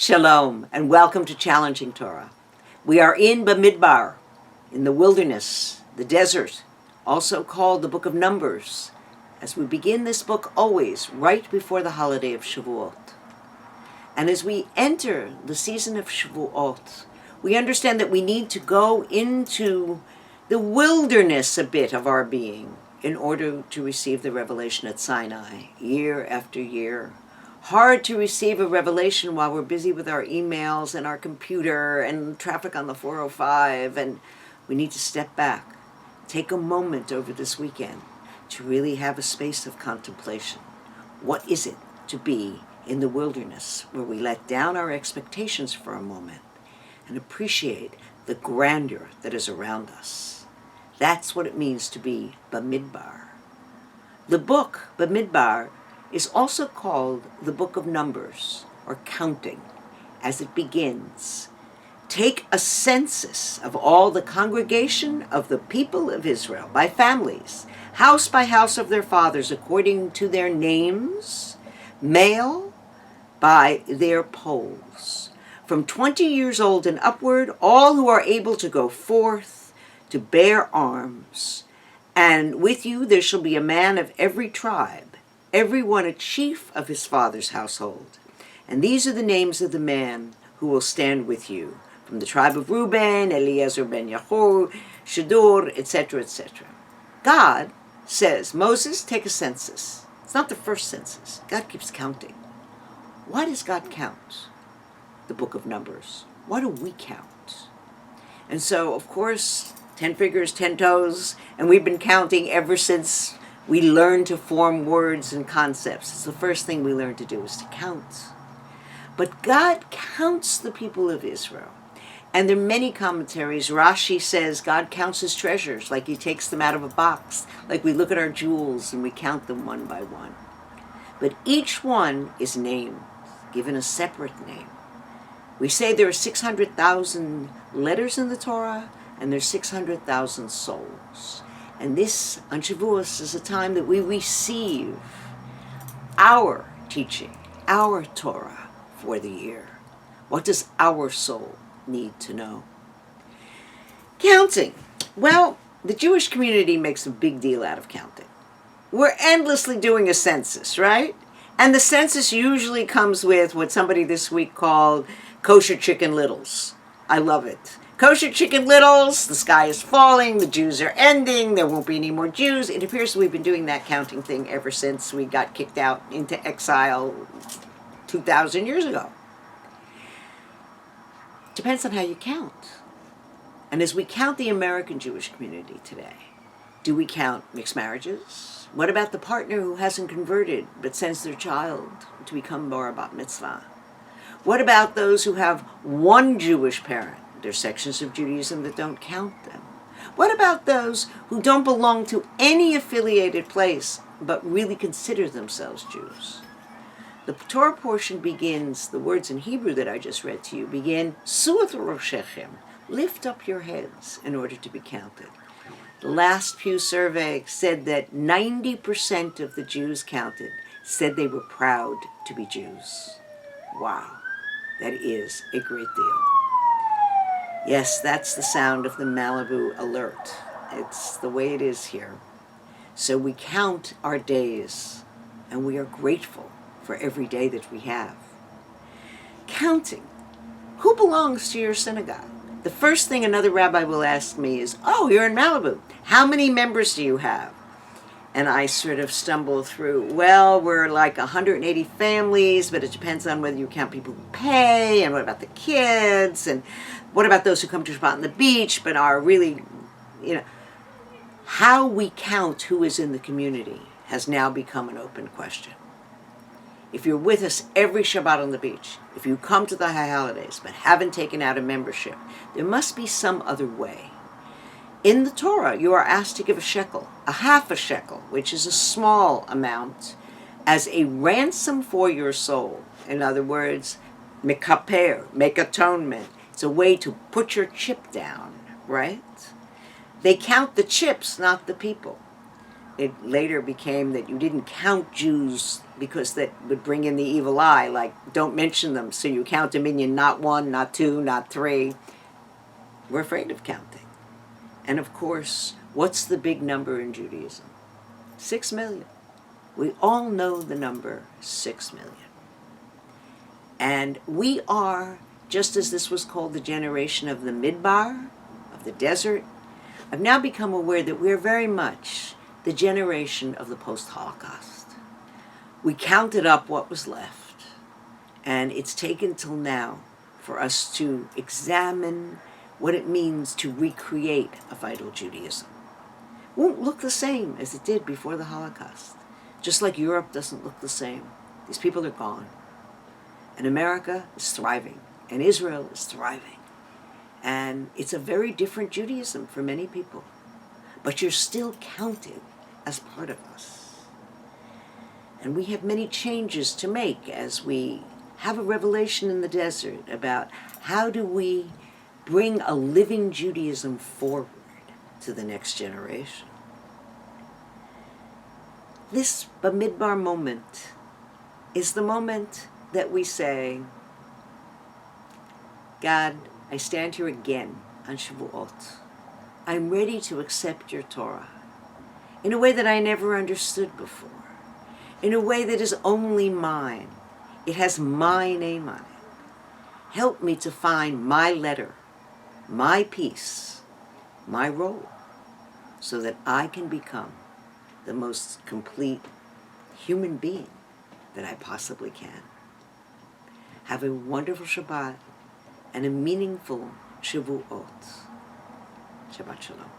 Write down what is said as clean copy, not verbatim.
Shalom, and welcome to Challenging Torah. We are in Bamidbar, in the wilderness, the desert, also called the Book of Numbers, as we begin this book always right before the holiday of Shavuot. And as we enter the season of Shavuot, we understand that we need to go into the wilderness a bit of our being in order to receive the revelation at Sinai, year after year. Hard to receive a revelation while we're busy with our emails and our computer and traffic on the 405, and we need to step back, take a moment over this weekend to really have a space of contemplation. What is it to be in the wilderness where we let down our expectations for a moment and appreciate the grandeur that is around us? That's what it means to be Bamidbar. The book, Bamidbar, is also called the Book of Numbers, or counting, as it begins. Take a census of all the congregation of the people of Israel, by families, house by house of their fathers, according to their names, male by their polls. From 20 years old and upward, all who are able to go forth to bear arms. And with you there shall be a man of every tribe, every one a chief of his father's household. And these are the names of the man who will stand with you. From the tribe of Reuben, Eliezer ben Yahor, Shadur, etc., etc. God says, Moses, take a census. It's not the first census. God keeps counting. Why does God count? The Book of Numbers. Why do we count? And so, of course, 10 fingers, 10 toes, and we've been counting ever since we learn to form words and concepts. It's the first thing we learn to do is to count. But God counts the people of Israel. And there are many commentaries. Rashi says God counts his treasures, like he takes them out of a box, like we look at our jewels and we count them one by one. But each one is named, given a separate name. We say there are 600,000 letters in the Torah, and there's 600,000 souls. And this, on Shavuos, is a time that we receive our teaching, our Torah for the year. What does our soul need to know? Counting. Well, the Jewish community makes a big deal out of counting. We're endlessly doing a census, right? And the census usually comes with what somebody this week called kosher chicken littles. I love it. Kosher chicken littles, the sky is falling, the Jews are ending, there won't be any more Jews. It appears we've been doing that counting thing ever since we got kicked out into exile 2,000 years ago. Depends on how you count. And as we count the American Jewish community today, do we count mixed marriages? What about the partner who hasn't converted but sends their child to become bar bat mitzvah? What about those who have one Jewish parent? There are sections of Judaism that don't count them. What about those who don't belong to any affiliated place but really consider themselves Jews? The Torah portion begins, the words in Hebrew that I just read to you begin, Suat Roshechem, lift up your heads in order to be counted. The last Pew survey said that 90% of the Jews counted said they were proud to be Jews. Wow, that is a great deal. Yes, that's the sound of the Malibu alert. It's the way it is here. So we count our days, and we are grateful for every day that we have. Counting. Who belongs to your synagogue? The first thing another rabbi will ask me is, oh, you're in Malibu. How many members do you have? And I sort of stumble through, well, we're like 180 families, but it depends on whether you count people who pay, and what about the kids, and what about those who come to Shabbat on the beach, but are really, how we count who is in the community has now become an open question. If you're with us every Shabbat on the beach, if you come to the HaLevy's but haven't taken out a membership, there must be some other way. In the Torah, you are asked to give a shekel, a half a shekel, which is a small amount, as a ransom for your soul. In other words, mekaper, make atonement. It's a way to put your chip down, right? They count the chips, not the people. it later became that you didn't count Jews because that would bring in the evil eye, like don't mention them, so you count them in, not one, not two, not three. We're afraid of counting. And of course, what's the big number in Judaism? 6 million. We all know the number 6 million. And we are, just as this was called the generation of the Midbar, of the desert, I've now become aware that we're very much the generation of the post-Holocaust. We counted up what was left, and it's taken till now for us to examine what it means to recreate a vital Judaism. It won't look the same as it did before the Holocaust. Just like Europe doesn't look the same. These people are gone. And America is thriving, and Israel is thriving. And it's a very different Judaism for many people. But you're still counted as part of us. And we have many changes to make as we have a revelation in the desert about how do we bring a living Judaism forward to the next generation. This Bamidbar moment is the moment that we say, God, I stand here again on Shavuot. I'm ready to accept your Torah in a way that I never understood before, in a way that is only mine. It has my name on it. Help me to find my letter, my piece, my role, so that I can become the most complete human being that I possibly can. Have a wonderful Shabbat and a meaningful Shavuot. Shabbat Shalom.